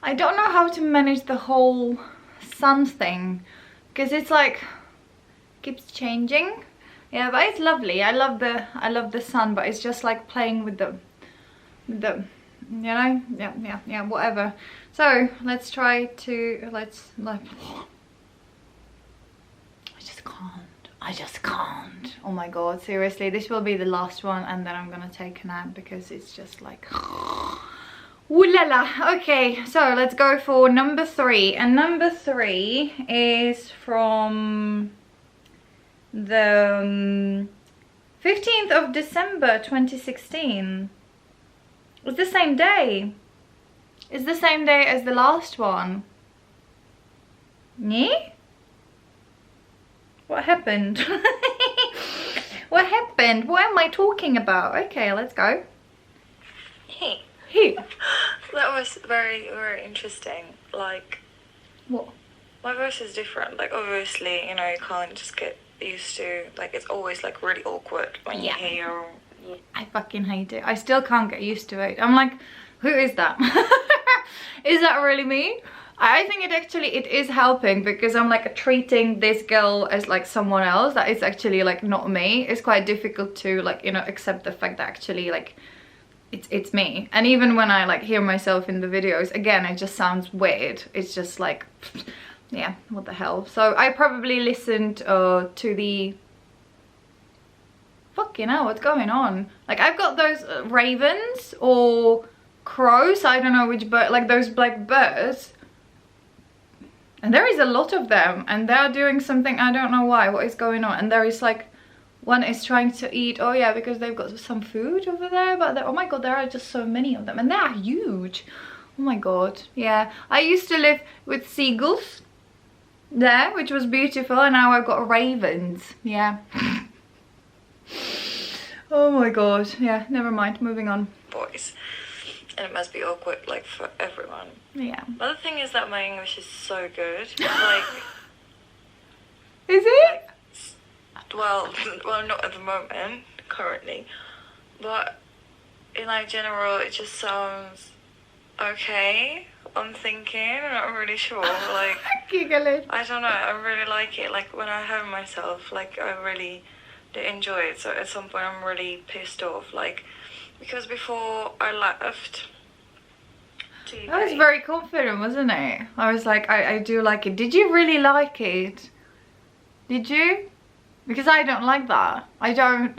I don't know how to manage the whole sun thing, because it's like keeps changing. Yeah, but it's lovely. I love the sun, but it's just like playing with the you know, yeah, whatever. So let's try to I just can't. Oh my god, seriously, this will be the last one, and then I'm gonna take a nap because it's just like ooh la la. Okay, so let's go for number 3, and number 3 is from the 15th of December 2016. It's the same day. It's the same day as the last one. Yeah? What happened? What happened? What am I talking about? Okay, let's go. Hey. Who? That was very, very interesting. Like, What? my voice is different. Like, obviously, you know, you can't just get used to, like, it's always like really awkward when you hear. I fucking hate it. I still can't get used to it. I'm like, who is that? Is that really me? I think it is helping, because I'm like treating this girl as like someone else that is actually like not me. It's quite difficult to like, you know, accept the fact that actually like it's me. And even when I like hear myself in the videos, again, it just sounds weird. It's just like, yeah, what the hell. So I probably listened to the fucking hell, what's going on? Like, I've got those ravens or crows, I don't know which bird, like those black birds, and there is a lot of them, and they're doing something, I don't know why, what is going on. And there is like, one is trying to eat, oh yeah, because they've got some food over there, but oh my god, there are just so many of them, and they are huge. Oh my god. Yeah, I used to live with seagulls there, which was beautiful, and now I've got ravens. Yeah. Oh my god. Yeah, never mind, moving on. Voice. And it must be awkward, like, for everyone. Yeah. But the thing is that my English is so good. Like, is it? like, well, not at the moment, currently. But in like general, it just sounds okay. I'm thinking, I'm not really sure. Like, Giggling. I don't know, I really like it. Like, when I heard myself, like, I really did enjoy it. So at some point, I'm really pissed off. Like, because before I left to UK, I was very confident, wasn't it? I was like, I do like it. Did you really like it? Did you? Because I don't like that. I don't.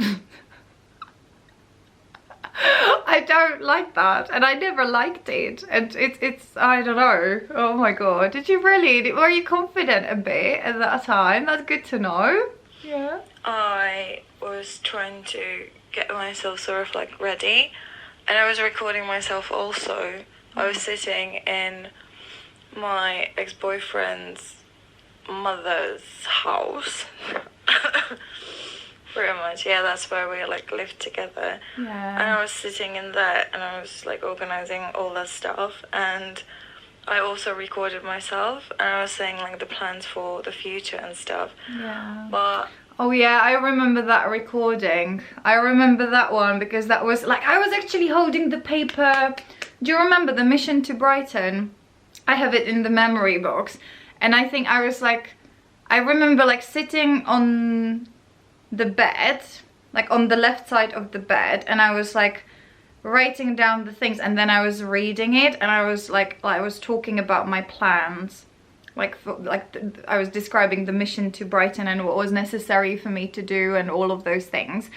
I don't like that, and I never liked it, and it's I don't know. Oh my god, did you really? Were you confident a bit at that time? That's good to know. Yeah. I was trying to get myself sort of like ready, and I was recording myself also. I was sitting in my ex-boyfriend's mother's house. Pretty much, yeah, that's where we like lived together. Yeah. And I was sitting in there, and I was like organizing all that stuff, and I also recorded myself, and I was saying like the plans for the future and stuff. Yeah. But oh yeah, I remember that recording. I remember that one, because that was like, I was actually holding the paper. Do you remember the mission to Brighton? I have it in the memory box, and I think I was like, I remember like sitting on the bed, like on the left side of the bed, and I was like writing down the things, and then I was reading it, and I was like I was talking about my plans, like I was describing the mission to Brighton and what was necessary for me to do and all of those things.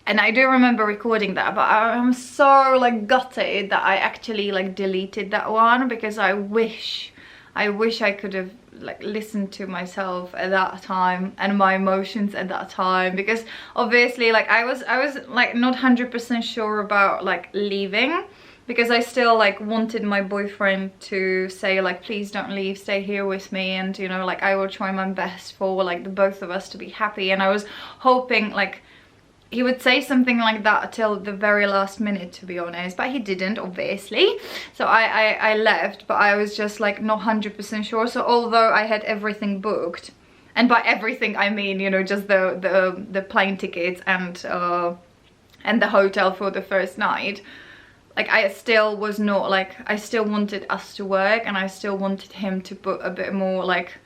And I do remember recording that, but I'm so like gutted that I actually like deleted that one, because I wish I could have like listened to myself at that time and my emotions at that time, because obviously like I was like not 100% sure about like leaving, because I still like wanted my boyfriend to say like, please don't leave, stay here with me, and you know, like I will try my best for like the both of us to be happy. And I was hoping like he would say something like that till the very last minute, to be honest, but he didn't, obviously. So I left, but I was just like not 100% sure. So although I had everything booked, and by everything I mean, you know, just the plane tickets and the hotel for the first night, like I still was not like, I still wanted us to work, and I still wanted him to put a bit more like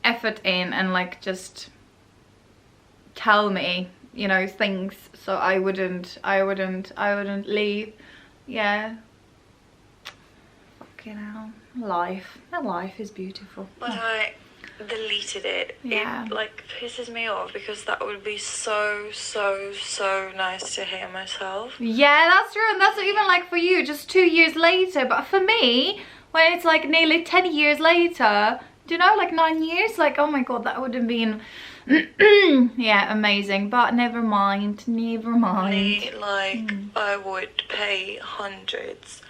effort in and like just tell me, you know, things, so I wouldn't leave. Yeah. Fucking hell. Life is beautiful. But I deleted it. Yeah. It like pisses me off because that would be so nice to hear myself. Yeah, that's true, and that's even like for you, just 2 years later. But for me, when it's like nearly 10 years later, do you know, like 9 years, like, oh my god, that would have been yeah, amazing. But never mind. Like I would pay hundreds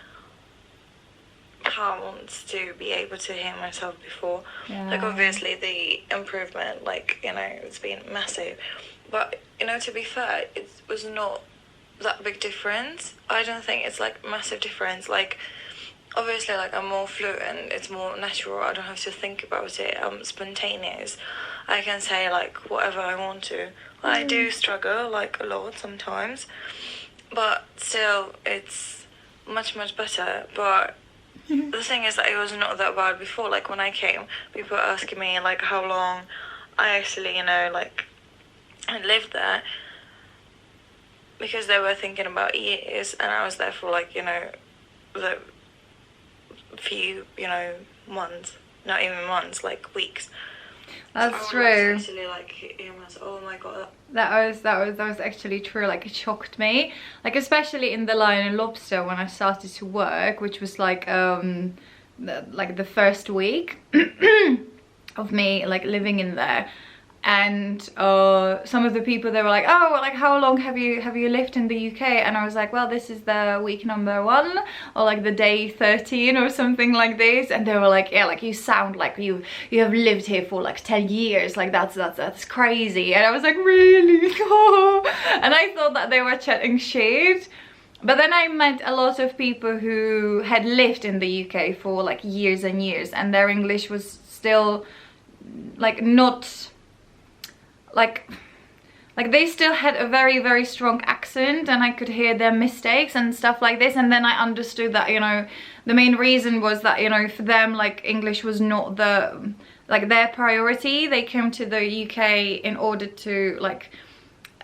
pounds to be able to hear myself before. Yeah. Like obviously the improvement, like, you know, it's been massive, but you know, to be fair, it was not that big difference. I don't think it's like massive difference. Like obviously, like I'm more fluent, it's more natural, I don't have to think about it, I'm spontaneous, I can say like whatever I want to. I do struggle like a lot sometimes, but still it's much better. But the thing is that it was not that bad before. Like when I came, people were asking me like how long I actually, you know, like had lived there, because they were thinking about years, and I was there for like, you know, the few, you know, months, not even months, like weeks. That's so true. Actually, like, oh my god. That was actually true. Like it shocked me, like especially in the Lion and Lobster when I started to work, which was like the first week of me like living in there. And some of the people, they were like, oh, well, like how long have you lived in the UK? And I was like, well, this is the week number 1, or like the day 13 or something like this. And they were like, yeah, like you sound like you have lived here for like 10 years, like that's crazy. And I was like, really? And I thought that they were chatting shit. But then I met a lot of people who had lived in the UK for like years and years, and their English was still like not like they still had a very strong accent, and I could hear their mistakes and stuff like this. And then I understood that, you know, the main reason was that, you know, for them like English was not the like their priority. They came to the UK in order to like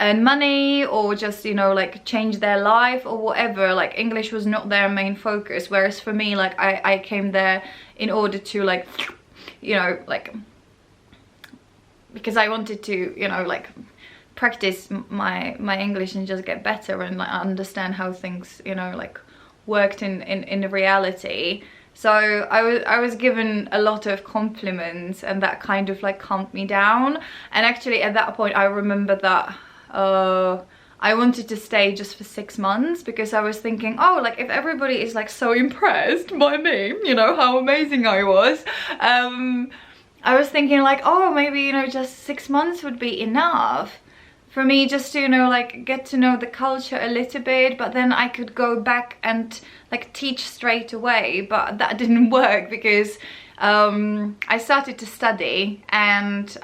earn money, or just, you know, like change their life or whatever. Like English was not their main focus, whereas for me, like I came there in order to like, you know, like because I wanted to, you know, like practice my English and just get better and like understand how things, you know, like worked in the reality. So I was given a lot of compliments, and that kind of like calmed me down. And actually at that point I remember that I wanted to stay just for 6 months, because I was thinking, oh, like if everybody is like so impressed by me, you know, how amazing I was, I was thinking like, oh, maybe, you know, just 6 months would be enough for me just to, you know, like get to know the culture a little bit, but then I could go back and like teach straight away. But that didn't work, because I started to study, and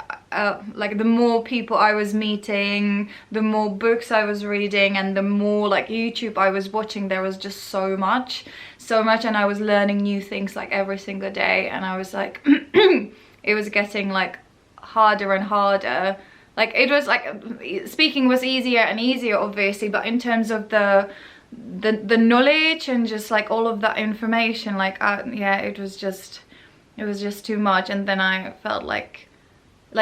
like the more people I was meeting, the more books I was reading, and the more like YouTube I was watching, there was just so much, and I was learning new things like every single day. And I was like it was getting like harder and harder. Like it was like speaking was easier and easier, obviously, but in terms of the knowledge and just like all of that information, like yeah, it was just too much. And then I felt like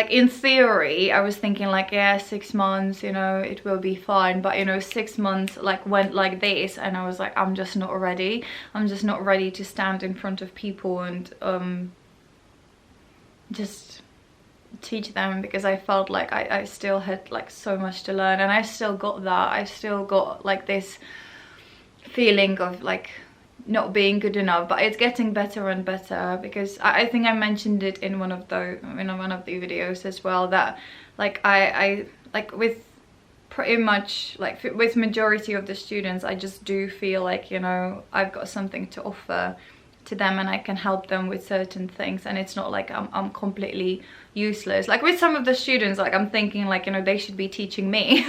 in theory I was thinking like, yeah, 6 months, you know, it will be fine. But you know, 6 months like went like this, and I was like, I'm just not ready to stand in front of people and just teach them, because I felt like I still had like so much to learn. And I still got that. I still got like this feeling of like not being good enough, but it's getting better and better, because I think I mentioned it in one of the videos as well, that like I like with pretty much like with majority of the students, I just do feel like, you know, I've got something to offer to them, and I can help them with certain things, and it's not like I'm completely useless. Like with some of the students, like I'm thinking like, you know, they should be teaching me.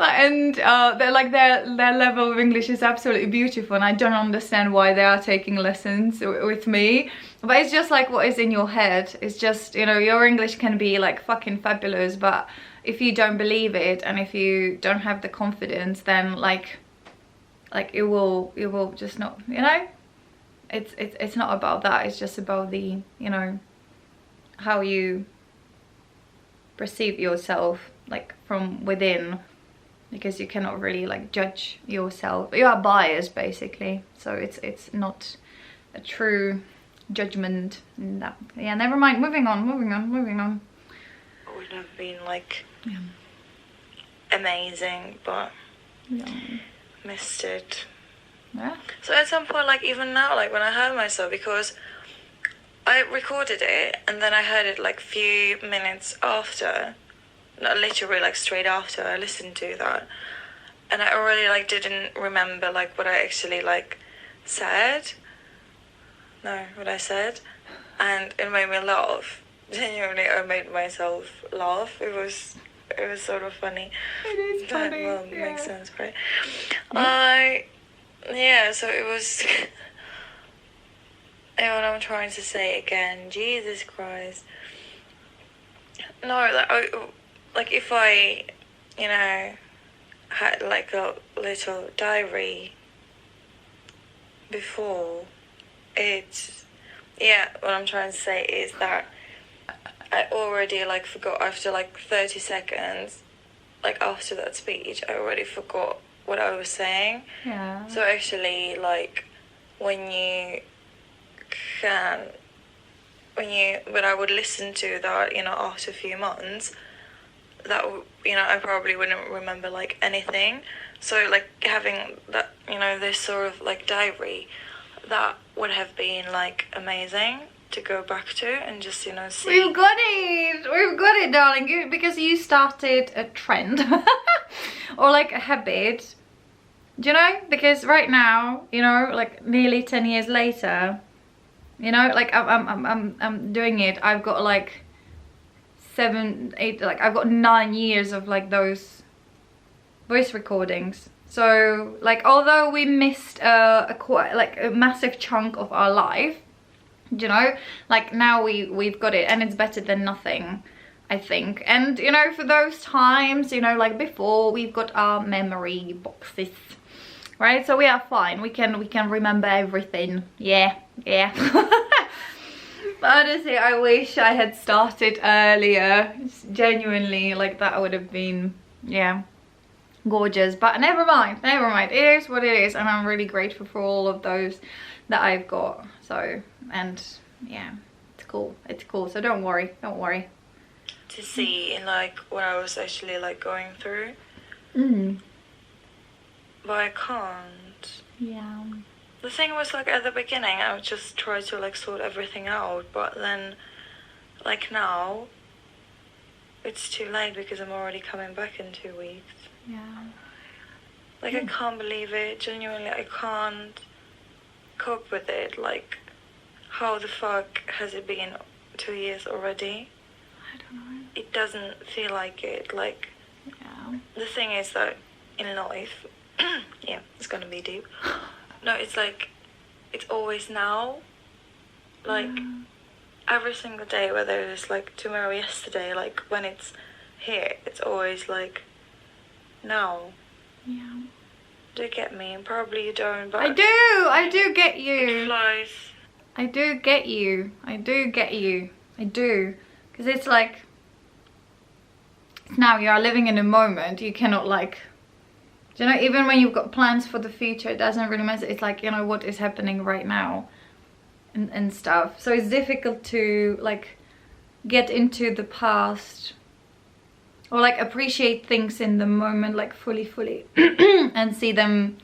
And they're like their level of English is absolutely beautiful, and I don't understand why they are taking lessons with me. But it's just like what is in your head. It's just, you know, your English can be like fucking fabulous, but if you don't believe it and if you don't have the confidence, then like it will just not, you know. It's not about that. It's just about the, you know, how you perceive yourself like from within, because you cannot really like judge yourself. You are biased basically, so it's not a true judgment. No. Yeah, never mind. Moving on. It would have been like amazing, but missed it. Yeah. So at some point, like even now, like when I heard myself, because I recorded it and then I heard it like few minutes after, not literally like straight after I listened to that, and I already like didn't remember like what I actually like said. No, what I said, and it made me laugh. Genuinely, I made myself laugh. It was sort of funny. It is funny. Well, yeah. makes sense, right? Yeah, so it was. And what I'm trying to say again, Jesus Christ. No, like if I, you know, had like a little diary before, what I'm trying to say is that I already like forgot after like 30 seconds, like after that speech, I already forgot what I was saying. Yeah. So actually, like, when I would listen to that, you know, after a few months, that, you know, I probably wouldn't remember, like, anything. So, like, having that, you know, this sort of, like, diary, that would have been, like, amazing to go back to and just, you know, see. We've got it, darling, because you started a trend or like a habit, do you know? Because right now, you know, like nearly 10 years later, you know, like I'm doing it. I've got like 7, 8, like I've got 9 years of like those voice recordings. So like, although we missed a massive chunk of our life, you know, like now we've got it, and it's better than nothing, I think. And you know, for those times, you know, like before, we've got our memory boxes, right? So we are fine. We can remember everything. Yeah. But honestly, I wish I had started earlier. Genuinely, like that would have been, yeah, gorgeous. But never mind. It is what it is, and I'm really grateful for all of those that I've got. So, and yeah, it's cool. So don't worry. To see like what I was actually like going through. But I can't. Yeah. The thing was, like, at the beginning I would just try to like sort everything out, but then like now it's too late because I'm already coming back in 2 weeks. Yeah. Like I can't believe it. Genuinely, I can't cope with it. Like, how the fuck has it been 2 years already? I don't know. It doesn't feel like it. Like, Yeah. the thing is that in life, yeah, it's gonna be deep. No, it's like, it's always now. Like, every single day, whether it's like tomorrow, yesterday, like when it's here, it's always like now. Yeah. Do you get me? Probably you don't, but I do get it you. flies. I do get you. Because it's like, now you are living in a moment. You cannot like, you know, even when you've got plans for the future, it doesn't really matter. It's like, you know, what is happening right now and stuff. So it's difficult to like get into the past or like appreciate things in the moment, like fully and see them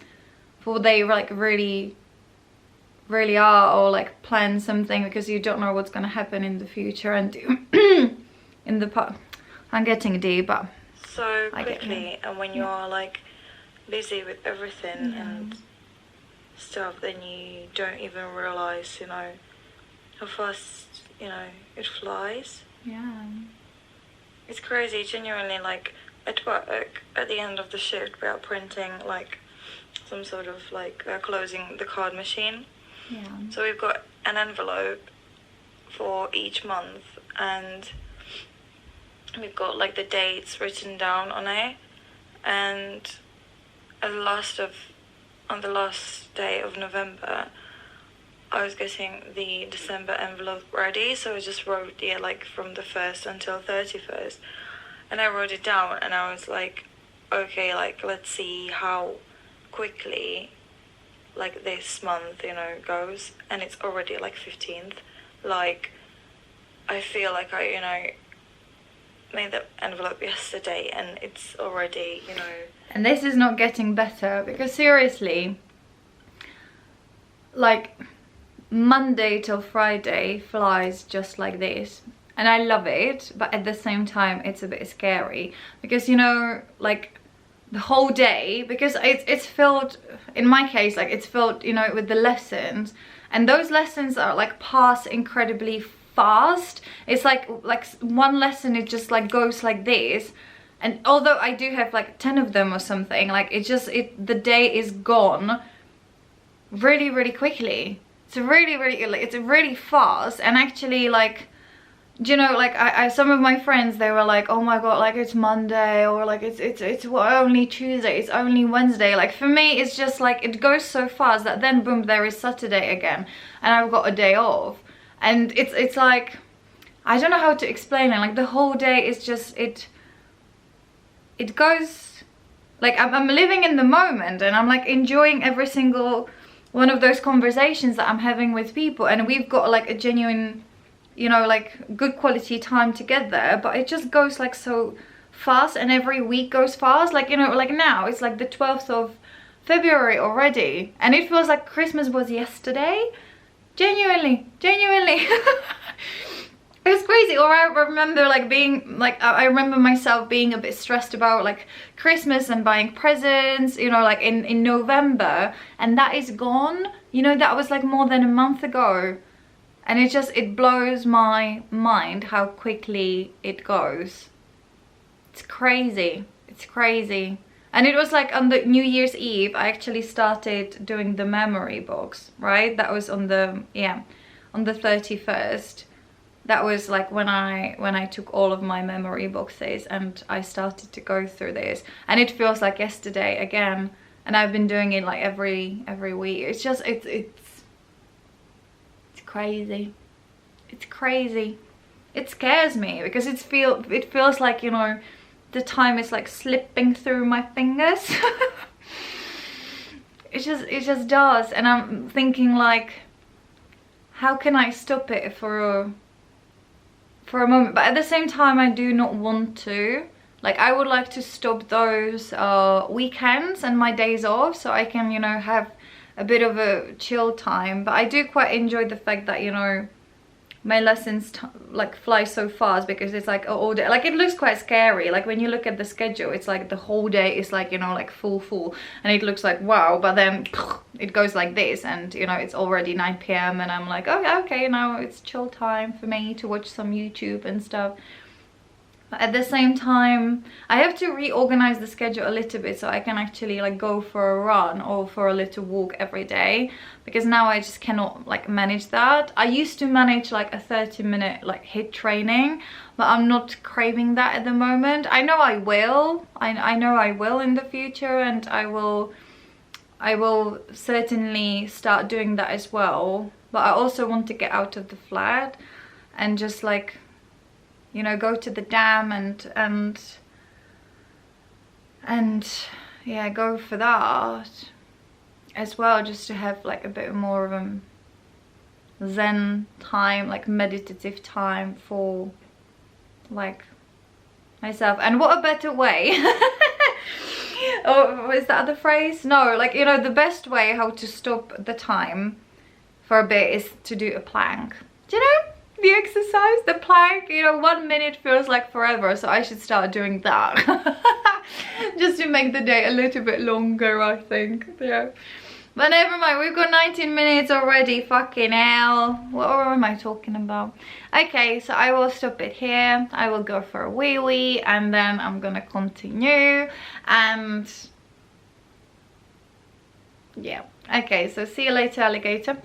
for what they like really are, or like plan something, because you don't know what's going to happen in the future and in the past. I'm getting deep, but so quickly, and when you are like busy with everything and stuff, then you don't even realize, you know, how fast, you know, it flies. Yeah. It's crazy, genuinely. Like, at work, at the end of the shift, we are printing like some sort of like closing the card machine. Yeah. So we've got an envelope for each month, and we've got like the dates written down on it, and on the last day of November, I was getting the December envelope ready, so I just wrote like from the 1st until 31st, and I wrote it down, and I was like, okay, like let's see how quickly like this month, goes, and it's already like 15th. Like, I feel like I made the envelope yesterday, and it's already, And this is not getting better, because seriously, like, Monday till Friday flies just like this, and I love it, but at the same time it's a bit scary, because like the whole day, because it's filled, in my case, like it's filled with the lessons, and those lessons are like pass incredibly fast. It's like one lesson, it just like goes like this, and although I do have like 10 of them or something, like the day is gone really, really quickly. It's really fast. And actually, like, like I some of my friends, they were like, oh my god, like it's Monday, or like it's only Tuesday, it's only Wednesday. Like for me, it's just like it goes so fast that then boom, there is Saturday again, and I've got a day off. And it's like, I don't know how to explain it. Like the whole day is just it goes like I'm living in the moment, and I'm like enjoying every single one of those conversations that I'm having with people, and we've got like a genuine, like good quality time together, but it just goes like so fast, and every week goes fast. Like, like now it's like the 12th of February already, and it feels like Christmas was yesterday. Genuinely. It was crazy. Or I remember like being like, I remember myself being a bit stressed about like Christmas and buying presents, like in November, and that is gone. That was like more than a month ago, and it blows my mind how quickly it goes. It's crazy. And it was like on the New Year's Eve, I actually started doing the memory box, right? That was on the 31st. That was like when I took all of my memory boxes, and I started to go through this, and it feels like yesterday again, and I've been doing it like every week. It's just it's crazy. It's crazy. It scares me, because it feels like, the time is like slipping through my fingers. it just does. And I'm thinking like, how can I stop it for a moment? But at the same time, I do not want to. Like, I would like to stop those weekends and my days off, so I can, have a bit of a chill time. But I do quite enjoy the fact that, my lessons like fly so fast, because it's like all day. Like, it looks quite scary. Like when you look at the schedule, it's like the whole day is like, like full, and it looks like wow, but then it goes like this, and it's already 9 p.m. and I'm like, oh, okay, now it's chill time for me to watch some YouTube and stuff. But at the same time, I have to reorganize the schedule a little bit, so I can actually like go for a run or for a little walk every day, because now I just cannot like manage that. I used to manage like a 30-minute like HIIT training, but I'm not craving that at the moment. I know I will. I know I will in the future, and I will certainly start doing that as well. But I also want to get out of the flat and just like, go to the dam and yeah, go for that as well, just to have like a bit more of a zen time, like meditative time for like myself. And what a better way or is that the phrase? No, like, the best way how to stop the time for a bit is to do a plank. Do you know the exercise, the plank? 1 minute feels like forever, so I should start doing that just to make the day a little bit longer, I think. Yeah, But never mind, we've got 19 minutes already, fucking hell. What am I talking about? Okay, so I will stop it here. I will go for a wee-wee and then I'm gonna continue. And yeah, okay, so see you later, alligator.